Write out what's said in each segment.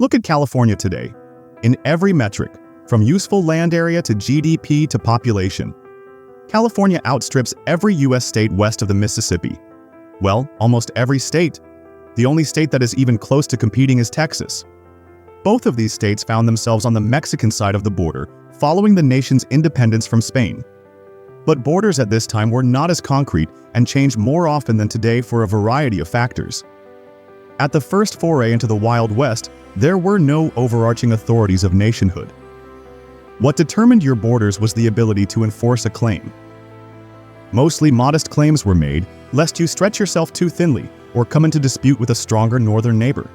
Look at California today. In every metric, from useful land area to GDP to population, California outstrips every U.S. state west of the Mississippi. Well, almost every state. The only state that is even close to competing is Texas. Both of these states found themselves on the Mexican side of the border, following the nation's independence from Spain. But borders at this time were not as concrete and changed more often than today for a variety of factors. At the first foray into the Wild West, there were no overarching authorities of nationhood. What determined your borders was the ability to enforce a claim. Mostly modest claims were made, lest you stretch yourself too thinly or come into dispute with a stronger northern neighbor.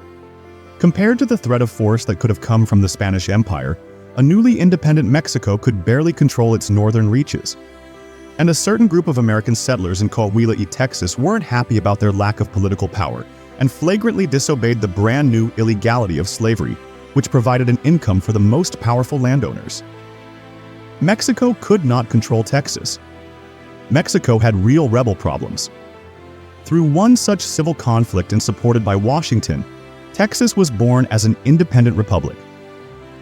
Compared to the threat of force that could have come from the Spanish Empire, a newly independent Mexico could barely control its northern reaches. And a certain group of American settlers in Coahuila, Texas weren't happy about their lack of political power and flagrantly disobeyed the brand new illegality of slavery, which provided an income for the most powerful landowners. Mexico could not control Texas. Mexico had real rebel problems. Through one such civil conflict and supported by Washington, Texas was born as an independent republic.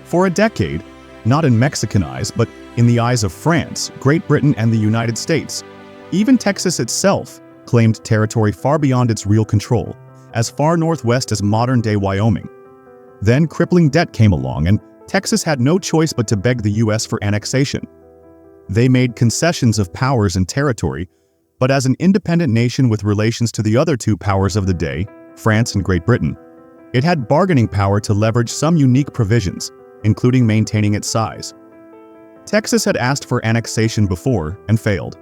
For a decade, not in Mexican eyes, but in the eyes of France, Great Britain, and the United States, even Texas itself claimed territory far beyond its real control, as far northwest as modern-day Wyoming. Then crippling debt came along, and Texas had no choice but to beg the U.S. for annexation. They made concessions of powers and territory, but as an independent nation with relations to the other two powers of the day, France and Great Britain, it had bargaining power to leverage some unique provisions, including maintaining its size. Texas had asked for annexation before and failed.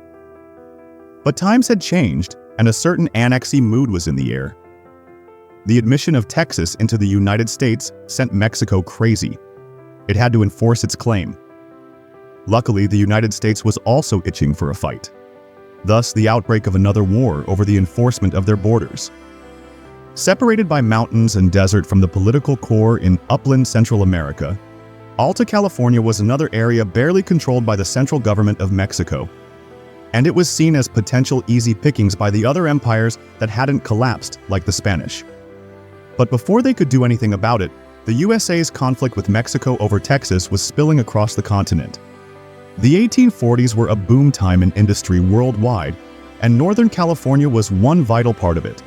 But times had changed, and a certain annexee mood was in the air. The admission of Texas into the United States sent Mexico crazy. It had to enforce its claim. Luckily, the United States was also itching for a fight. Thus, the outbreak of another war over the enforcement of their borders. Separated by mountains and desert from the political core in upland Central America, Alta California was another area barely controlled by the central government of Mexico. And it was seen as potential easy pickings by the other empires that hadn't collapsed, like the Spanish. But before they could do anything about it, the USA's conflict with Mexico over Texas was spilling across the continent. The 1840s were a boom time in industry worldwide, and Northern California was one vital part of it.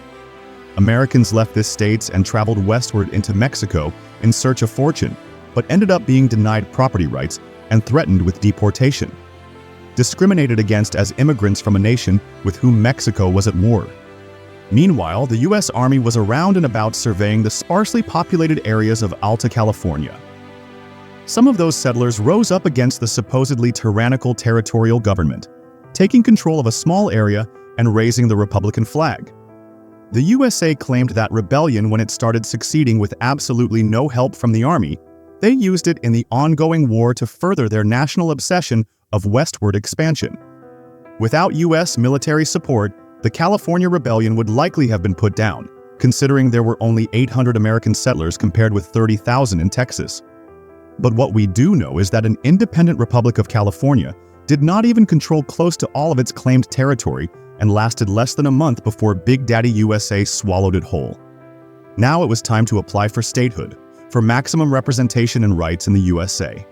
Americans left the states and traveled westward into Mexico in search of fortune, but ended up being denied property rights and threatened with deportation. Discriminated against as immigrants from a nation with whom Mexico was at war. Meanwhile, the U.S. Army was around and about surveying the sparsely populated areas of Alta California. Some of those settlers rose up against the supposedly tyrannical territorial government, taking control of a small area and raising the Republican flag. The USA claimed that rebellion when it started succeeding with absolutely no help from the Army. They used it in the ongoing war to further their national obsession of westward expansion. Without U.S. military support, the California Rebellion would likely have been put down, considering there were only 800 American settlers compared with 30,000 in Texas. But what we do know is that an independent Republic of California did not even control close to all of its claimed territory and lasted less than a month before Big Daddy USA swallowed it whole. Now it was time to apply for statehood, for maximum representation and rights in the USA.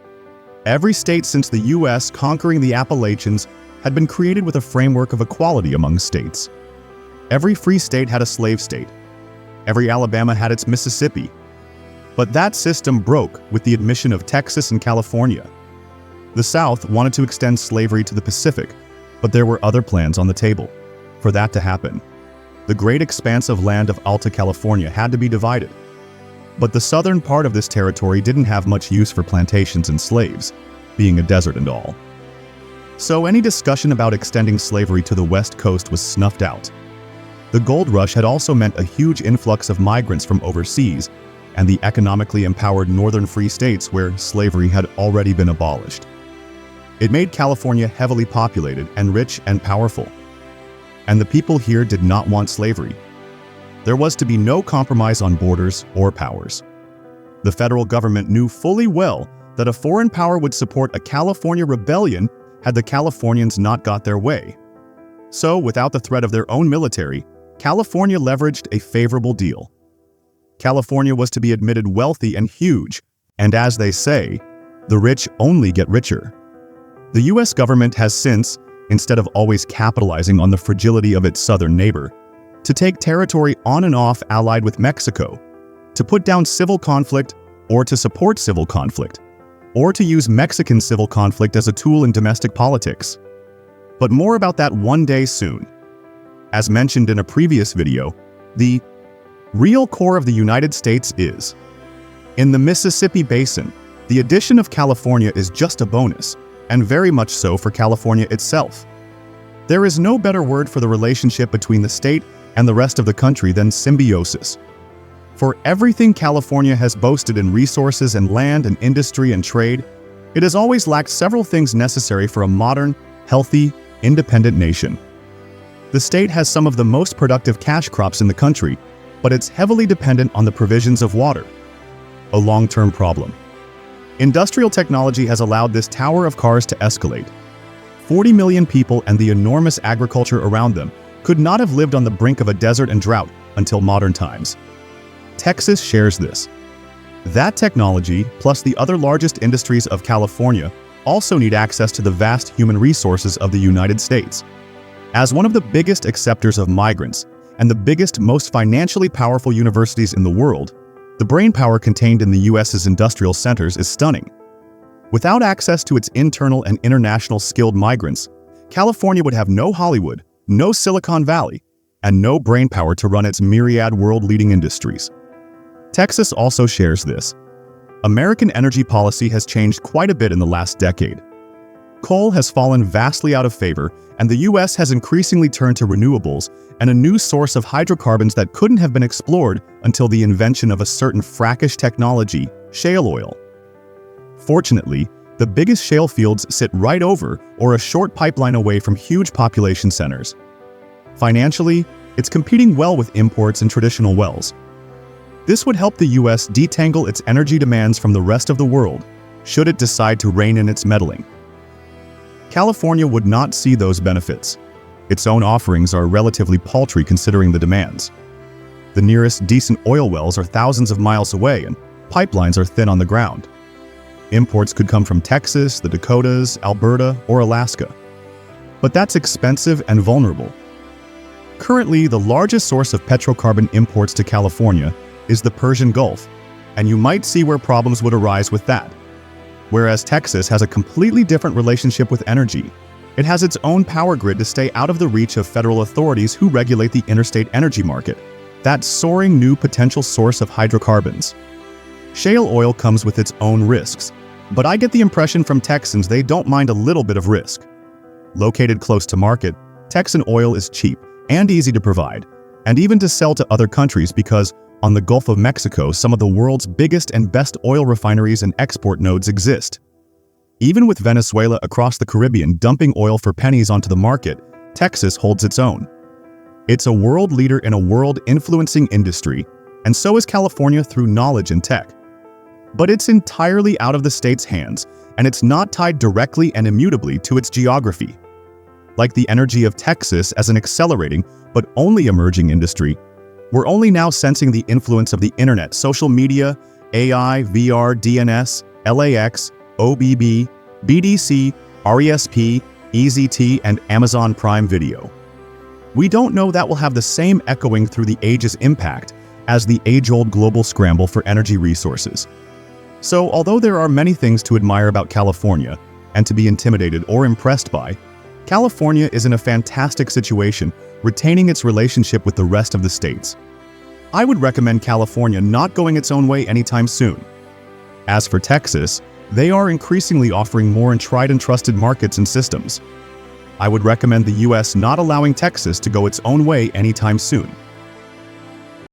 Every state since the U.S. conquering the Appalachians had been created with a framework of equality among states. Every free state had a slave state. Every Alabama had its Mississippi. But that system broke with the admission of Texas and California. The South wanted to extend slavery to the Pacific, but there were other plans on the table for that to happen. The great expanse of land of Alta California had to be divided. But the southern part of this territory didn't have much use for plantations and slaves, being a desert and all. So any discussion about extending slavery to the West Coast was snuffed out. The gold rush had also meant a huge influx of migrants from overseas and the economically empowered northern free states where slavery had already been abolished. It made California heavily populated and rich and powerful. And the people here did not want slavery. There was to be no compromise on borders or powers. The federal government knew fully well that a foreign power would support a California rebellion had the Californians not got their way. So, without the threat of their own military, California leveraged a favorable deal. California was to be admitted wealthy and huge, and as they say, the rich only get richer. The US government has since, instead of always capitalizing on the fragility of its southern neighbor, to take territory on and off allied with Mexico, to put down civil conflict or to support civil conflict, or to use Mexican civil conflict as a tool in domestic politics. But more about that one day soon. As mentioned in a previous video, the real core of the United States is in the Mississippi Basin. The addition of California is just a bonus, and very much so for California itself. There is no better word for the relationship between the state and the rest of the country than symbiosis. For everything California has boasted in resources and land and industry and trade, it has always lacked several things necessary for a modern, healthy, independent nation. The state has some of the most productive cash crops in the country, but it's heavily dependent on the provisions of water, a long-term problem. Industrial technology has allowed this tower of cars to escalate. 40 million people and the enormous agriculture around them could not have lived on the brink of a desert and drought until modern times. Texas shares this. That technology, plus the other largest industries of California, also need access to the vast human resources of the United States. As one of the biggest acceptors of migrants and the biggest, most financially powerful universities in the world, the brainpower contained in the US's industrial centers is stunning. Without access to its internal and international skilled migrants, California would have no Hollywood, no Silicon Valley, and no brainpower to run its myriad world-leading industries. Texas also shares this. American energy policy has changed quite a bit in the last decade. Coal has fallen vastly out of favor, and the US has increasingly turned to renewables and a new source of hydrocarbons that couldn't have been explored until the invention of a certain frackish technology, shale oil. Fortunately, the biggest shale fields sit right over or a short pipeline away from huge population centers. Financially, it's competing well with imports and traditional wells. This would help the US detangle its energy demands from the rest of the world, should it decide to rein in its meddling. California would not see those benefits. Its own offerings are relatively paltry considering the demands. The nearest decent oil wells are thousands of miles away and pipelines are thin on the ground. Imports could come from Texas, the Dakotas, Alberta, or Alaska. But that's expensive and vulnerable. Currently, the largest source of petrocarbon imports to California is the Persian Gulf, and you might see where problems would arise with that. Whereas Texas has a completely different relationship with energy. It has its own power grid to stay out of the reach of federal authorities who regulate the interstate energy market, that soaring new potential source of hydrocarbons. Shale oil comes with its own risks, but I get the impression from Texans they don't mind a little bit of risk. Located close to market, Texan oil is cheap and easy to provide, and even to sell to other countries because on the Gulf of Mexico, some of the world's biggest and best oil refineries and export nodes exist. Even with Venezuela across the Caribbean dumping oil for pennies onto the market, Texas holds its own. It's a world leader in a world-influencing industry, and so is California through knowledge and tech. But it's entirely out of the state's hands, and it's not tied directly and immutably to its geography. Like the energy of Texas as an accelerating but only emerging industry, we're only now sensing the influence of the internet, social media, AI, VR, DNS, LAX, OBB, BDC, RESP, EZT, and Amazon Prime Video. We don't know that will have the same echoing through the ages impact as the age-old global scramble for energy resources. So, although there are many things to admire about California and to be intimidated or impressed by, California is in a fantastic situation, retaining its relationship with the rest of the states. I would recommend California not going its own way anytime soon. As for Texas, they are increasingly offering more in tried and trusted markets and systems. I would recommend the US not allowing Texas to go its own way anytime soon.